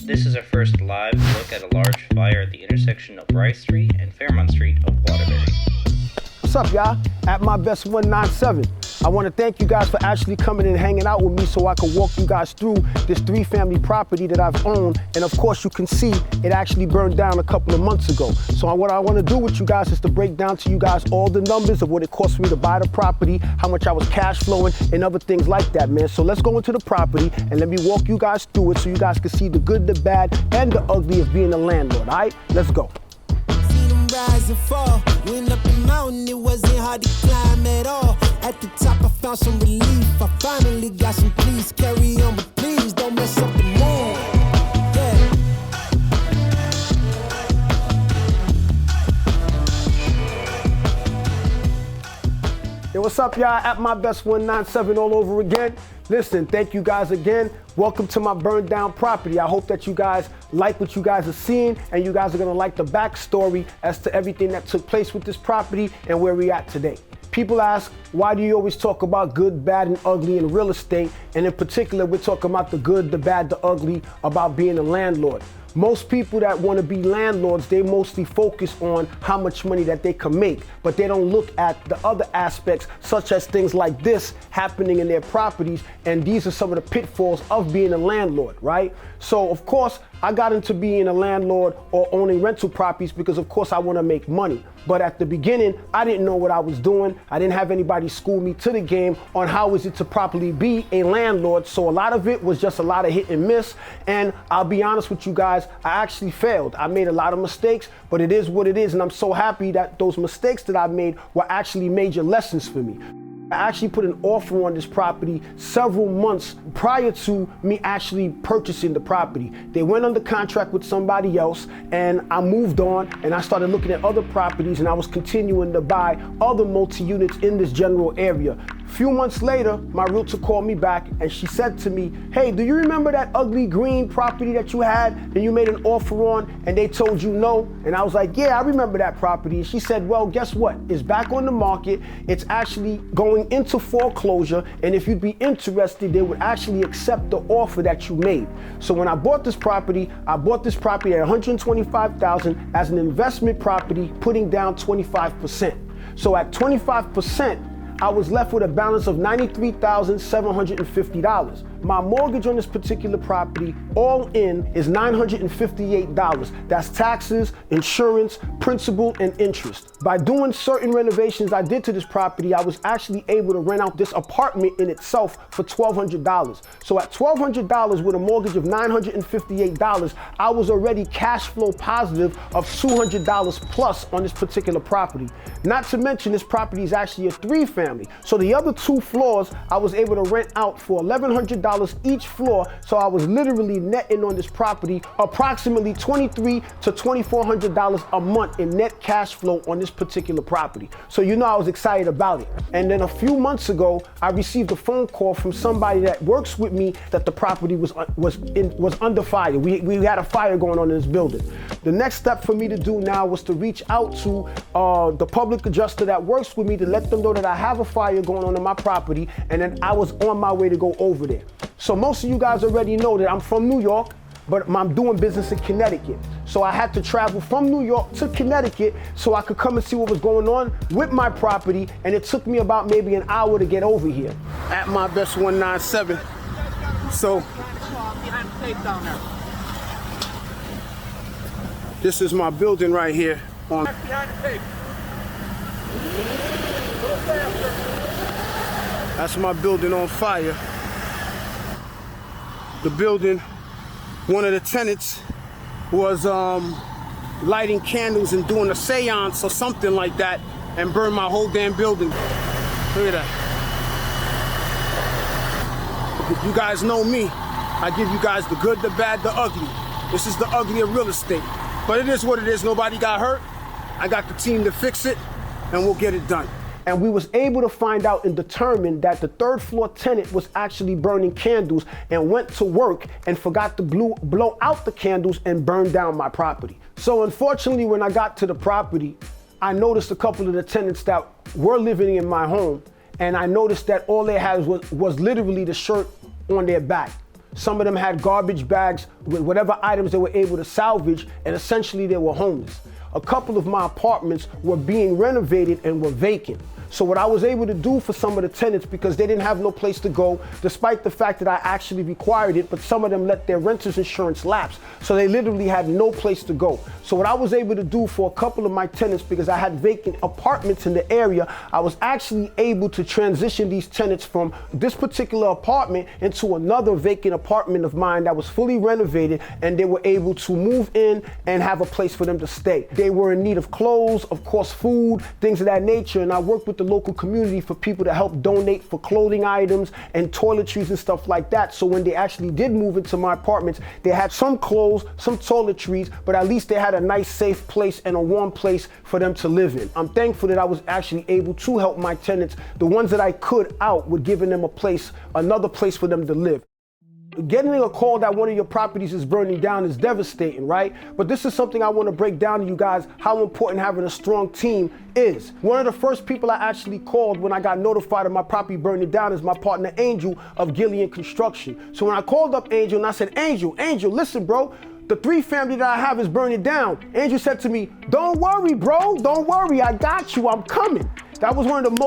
This is our first live look at a large fire at the intersection of Rice Street and Fairmont Street of Waterbury. What's up, y'all? At my best 197. I want to thank you guys for actually coming and hanging out with me so I can walk you guys through this 3-family property that I've owned. And of course, you can see it actually burned down a couple of months ago. So what I want to do with you guys is to break down to you guys all the numbers of what it cost me to buy the property, how much I was cash flowing, and other things like that, man. So let's go into the property and let me walk you guys through it so you guys can see the good, the bad, and the ugly of being a landlord, all right? Let's go. Rise and fall. Went up the mountain, it wasn't hard to climb at all. At the top, I found some relief. I finally got some peace. Carry on, but please don't mess up the mood. Hey, what's up, y'all? At my best 197 all over again. Listen, thank you guys again. Welcome to my burned down property. I hope that you guys like what you guys are seeing and you guys are gonna like the backstory as to everything that took place with this property and where we're at today. People ask, why do you always talk about good, bad, and ugly in real estate? And in particular, we're talking about the good, the bad, the ugly about being a landlord. Most people that want to be landlords, they mostly focus on how much money that they can make, but they don't look at the other aspects, such as things like this happening in their properties, and these are some of the pitfalls of being a landlord, right? So, of course, I got into being a landlord or owning rental properties because, of course, I want to make money. But at the beginning, I didn't know what I was doing. I didn't have anybody school me to the game on how is it to properly be a landlord. So a lot of it was just a lot of hit and miss. And I'll be honest with you guys, I actually failed. I made a lot of mistakes, but it is what it is. And I'm so happy that those mistakes that I made were actually major lessons for me. I actually put an offer on this property several months prior to me actually purchasing the property. They went under contract with somebody else and I moved on and I started looking at other properties and I was continuing to buy other multi-units in this general area. A few months later, my realtor called me back and she said to me, hey, do you remember that ugly green property that you had and you made an offer on and they told you no? And I was like, yeah, I remember that property. And she said, well, guess what? It's back on the market. It's actually going into foreclosure. And if you'd be interested, they would actually accept the offer that you made. So when I bought this property at $125,000 as an investment property, putting down 25%. So at 25%, I was left with a balance of $93,750. My mortgage on this particular property, all in, is $958. That's taxes, insurance, principal, and interest. By doing certain renovations I did to this property, I was actually able to rent out this apartment in itself for $1,200. So at $1,200 with a mortgage of $958, I was already cash flow positive of $200 plus on this particular property. Not to mention this property is actually a 3-family. So the other 2 floors, I was able to rent out for $1,100 each floor. So I was literally netting on this property approximately $2,300 to $2,400 a month in net cash flow on this particular property. So you know I was excited about it. And then a few months ago, I received a phone call from somebody that works with me that the property was under fire. We had a fire going on in this building. The next step for me to do now was to reach out to the public adjuster that works with me to let them know that I have a fire going on in my property, and then I was on my way to go over there. So most of you guys already know that I'm from New York, but I'm doing business in Connecticut. So I had to travel from New York to Connecticut so I could come and see what was going on with my property, and it took me about maybe an hour to get over here. At my best 197. So this is my building right here on. That's my building on fire. The building, one of the tenants was lighting candles and doing a seance or something like that and burned my whole damn building. Look at that. You guys know me. I give you guys the good, the bad, the ugly. This is the ugly of real estate. But it is what it is. Nobody got hurt. I got the team to fix it, and we'll get it done. And we was able to find out and determine that the 3rd floor tenant was actually burning candles and went to work and forgot to blow out the candles and burn down my property. So unfortunately, when I got to the property, I noticed a couple of the tenants that were living in my home, and I noticed that all they had was literally the shirt on their back. Some of them had garbage bags with whatever items they were able to salvage, and essentially they were homeless. A couple of my apartments were being renovated and were vacant. So what I was able to do for some of the tenants, because they didn't have no place to go, despite the fact that I actually required it, but some of them let their renter's insurance lapse. So they literally had no place to go. So what I was able to do for a couple of my tenants, because I had vacant apartments in the area, I was actually able to transition these tenants from this particular apartment into another vacant apartment of mine that was fully renovated, and they were able to move in and have a place for them to stay. They were in need of clothes, of course, food, things of that nature, and I worked with the local community for people to help donate for clothing items and toiletries and stuff like that. So when they actually did move into my apartments, they had some clothes, some toiletries, but at least they had a nice, safe place and a warm place for them to live in. I'm thankful that I was actually able to help my tenants, the ones that I could out, with giving them a place, another place for them to live. Getting a call that one of your properties is burning down is devastating, right? But this is something I want to break down to you guys, how important having a strong team is. One of the first people I actually called when I got notified of my property burning down is my partner Angel of Gillian Construction. So when I called up Angel and I said, Angel, listen, bro, the 3-family that I have is burning down. Angel said to me, don't worry, bro, don't worry, I got you, I'm coming. That was one of the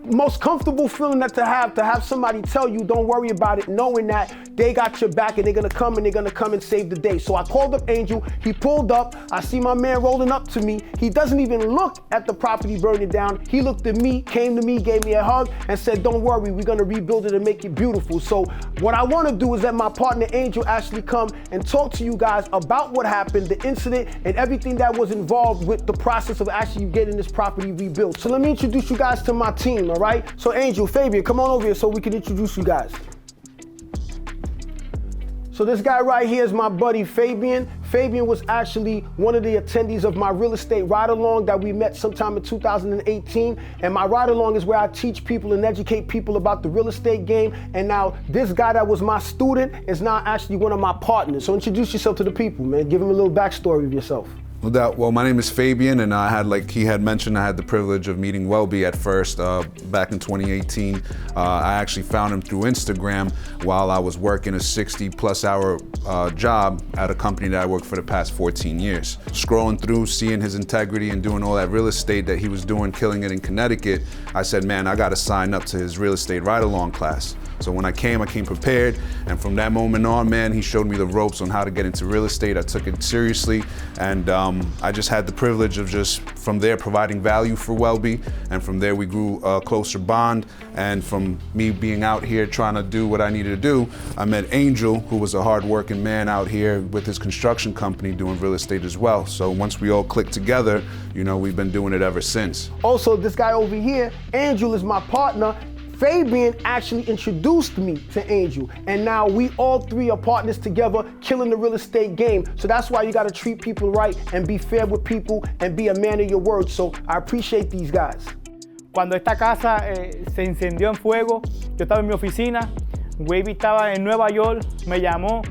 most comfortable feeling that to have somebody tell you don't worry about it, knowing that they got your back and they're gonna come and save the day. So I called up Angel, he pulled up, I see my man rolling up to me. He doesn't even look at the property burning down. He looked at me, came to me, gave me a hug and said, don't worry, we're gonna rebuild it and make it beautiful. So what I wanna do is let my partner Angel actually come and talk to you guys about what happened, the incident, and everything that was involved with the process of actually getting this property rebuilt. So let me introduce you guys to my team. All right, so Angel, Fabian, come on over here so we can introduce you guys. So this guy right here is my buddy Fabian. Fabian was actually one of the attendees of my real estate ride-along that we met sometime in 2018. And my ride-along is where I teach people and educate people about the real estate game. And now this guy that was my student is now actually one of my partners. So introduce yourself to the people, man. Give him a little backstory of yourself. No doubt. Well, my name is Fabian, and I had, like he had mentioned, I had the privilege of meeting Welby at first back in 2018. I actually found him through Instagram while I was working a 60+ hour job at a company that I worked for the past 14 years. Scrolling through, seeing his integrity and doing all that real estate that he was doing, killing it in Connecticut, I said, man, I got to sign up to his real estate ride-along class. So when I came prepared, and from that moment on, man, he showed me the ropes on how to get into real estate. I took it seriously, and I just had the privilege of just from there providing value for Welby, and from there we grew a closer bond. And from me being out here trying to do what I needed to do, I met Angel, who was a hard-working man out here with his construction company doing real estate as well. So once we all clicked together, you know, we've been doing it ever since. Also, this guy over here, Angel, is my partner. Fabian actually introduced me to Angel, and now we all three are partners together, killing the real estate game. So that's why you gotta treat people right and be fair with people and be a man of your word. So I appreciate these guys. Cuando esta casa se incendió en fuego, yo estaba en mi oficina, Welby estaba en Nueva York, me llamó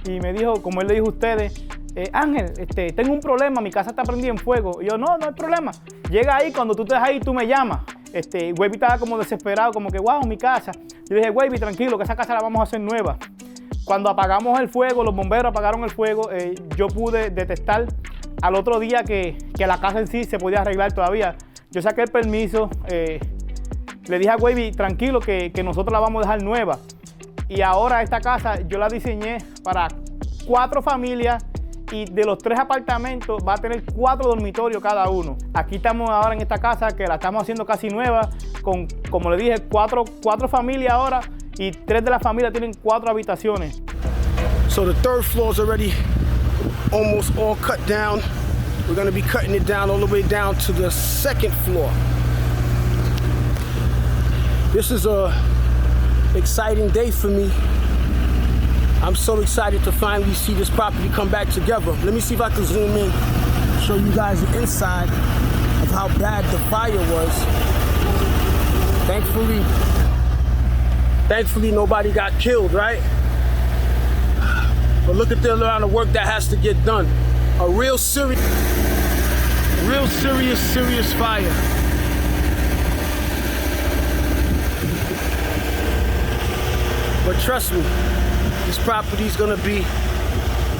y me dijo, como él le dijo a ustedes, Ángel, tengo un problema, mi casa está prendida en fuego. Y yo, no hay problema. Llega ahí, cuando tú estés ahí, tú me llamas. Welby estaba como desesperado, como que, wow, mi casa. Yo dije, Welby, tranquilo, que esa casa la vamos a hacer nueva. Cuando apagamos el fuego, los bomberos apagaron el fuego, yo pude detectar al otro día que la casa en sí se podía arreglar todavía. Yo saqué el permiso, le dije a Welby, tranquilo, que nosotros la vamos a dejar nueva. Y ahora esta casa yo la diseñé para 4 familias, y de los 3 apartamentos va a tener 4 dormitorios cada uno. Aquí estamos ahora en esta casa que la estamos haciendo casi nueva, con, como le dije, 4 familias ahora, y 3 de las familias tienen 4 habitaciones. So the 3rd floor is already almost all cut down. We're gonna be cutting it down all the way down to the 2nd floor. This is a exciting day for me. I'm so excited to finally see this property come back together. Let me see if I can zoom in, show you guys the inside of how bad the fire was. Thankfully nobody got killed, right? But look at the amount of work that has to get done. A real serious fire. But trust me, this property's gonna be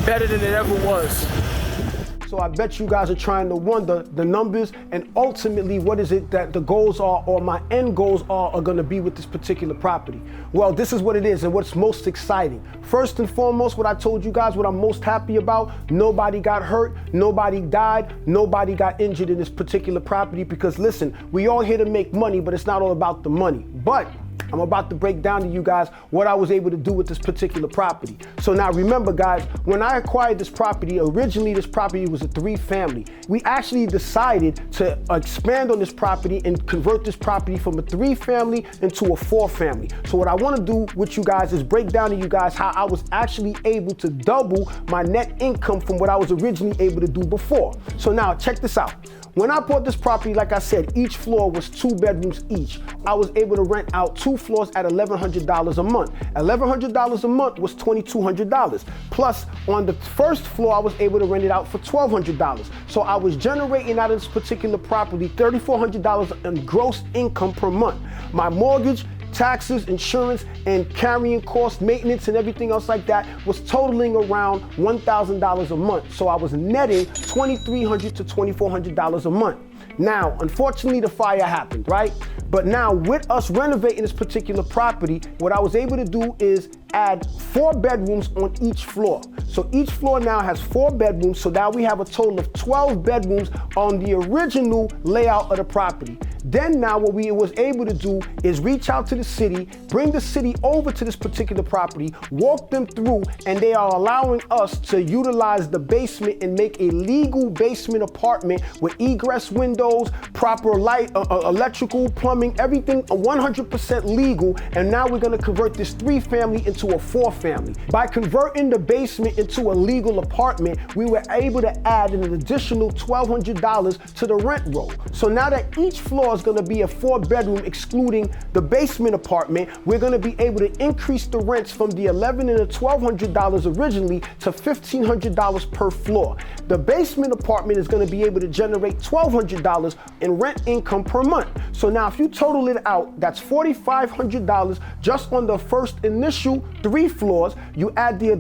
better than it ever was. So I bet you guys are trying to wonder the numbers and ultimately what is it that the goals are or my end goals are gonna be with this particular property. Well, this is what it is and what's most exciting. First and foremost, what I told you guys, what I'm most happy about, nobody got hurt, nobody died, nobody got injured in this particular property because listen, we all here to make money, but it's not all about the money. But I'm about to break down to you guys what I was able to do with this particular property. So now remember guys, when I acquired this property, originally this property was a 3-family. We actually decided to expand on this property and convert this property from a 3-family into a 4-family. So what I want to do with you guys is break down to you guys how I was actually able to double my net income from what I was originally able to do before. So now check this out. When I bought this property, like I said, each floor was 2 bedrooms each. I was able to rent out 2 floors at $1,100 a month. $1,100 a month was $2,200. Plus, on the first floor, I was able to rent it out for $1,200. So I was generating out of this particular property $3,400 in gross income per month. My mortgage, taxes, insurance, and carrying costs, maintenance, and everything else like that was totaling around $1,000 a month. So I was netting $2,300 to $2,400 a month. Now, unfortunately, the fire happened, right? But now with us renovating this particular property, what I was able to do is add 4 bedrooms on each floor. So each floor now has 4 bedrooms. So now we have a total of 12 bedrooms on the original layout of the property. Then now what we was able to do is reach out to the city, bring the city over to this particular property, walk them through, and they are allowing us to utilize the basement and make a legal basement apartment with egress windows, proper light, electrical, plumbing, everything 100% legal. And now we're gonna convert this 3-family into a 4-family. By converting the basement into a legal apartment, we were able to add an additional $1,200 to the rent roll. So now that each floor is going to be a 4-bedroom, excluding the basement apartment, we're going to be able to increase the rents from the $1,100 and the $1,200 originally to $1,500 per floor. The basement apartment is going to be able to generate $1,200 in rent income per month. So now if you total it out, that's $4,500 just on the first initial 3 floors. You add the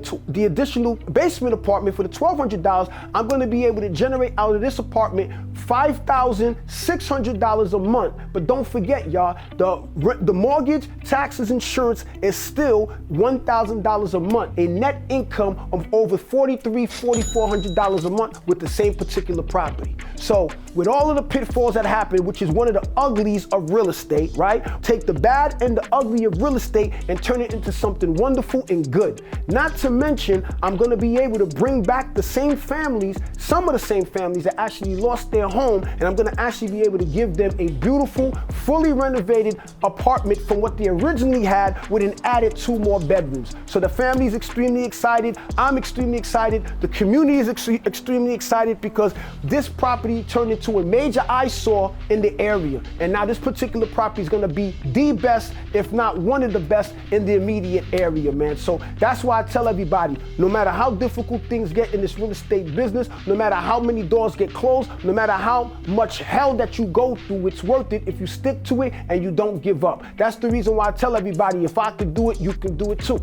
additional basement apartment for the $1,200, I'm going to be able to generate out of this apartment $5,600 a month. But don't forget, y'all, the mortgage, taxes, insurance is still $1,000 a month, a net income of over $4,400 a month with the same particular property. So with all of the pitfalls that happen, which is one of the uglies of real estate, right? Take the bad and the ugly of real estate and turn it into something wonderful and good. Not to mention, I'm going to be able to bring back the same families, some of the same families that actually lost their home, and I'm going to actually be able to give them a beautiful, fully renovated apartment from what they originally had with an added 2 more bedrooms. So the family is extremely excited. I'm extremely excited. The community is extremely excited because this property turned into a major eyesore in the area. And now this particular property is going to be the best, if not one of the best in the immediate area, man. So that's why I tell everybody, no matter how difficult things get in this real estate business, no matter how many doors get closed, no matter how much hell that you go through, it's worth it if you stick to it and you don't give up. That's the reason why I tell everybody, if I could do it, you can do it too.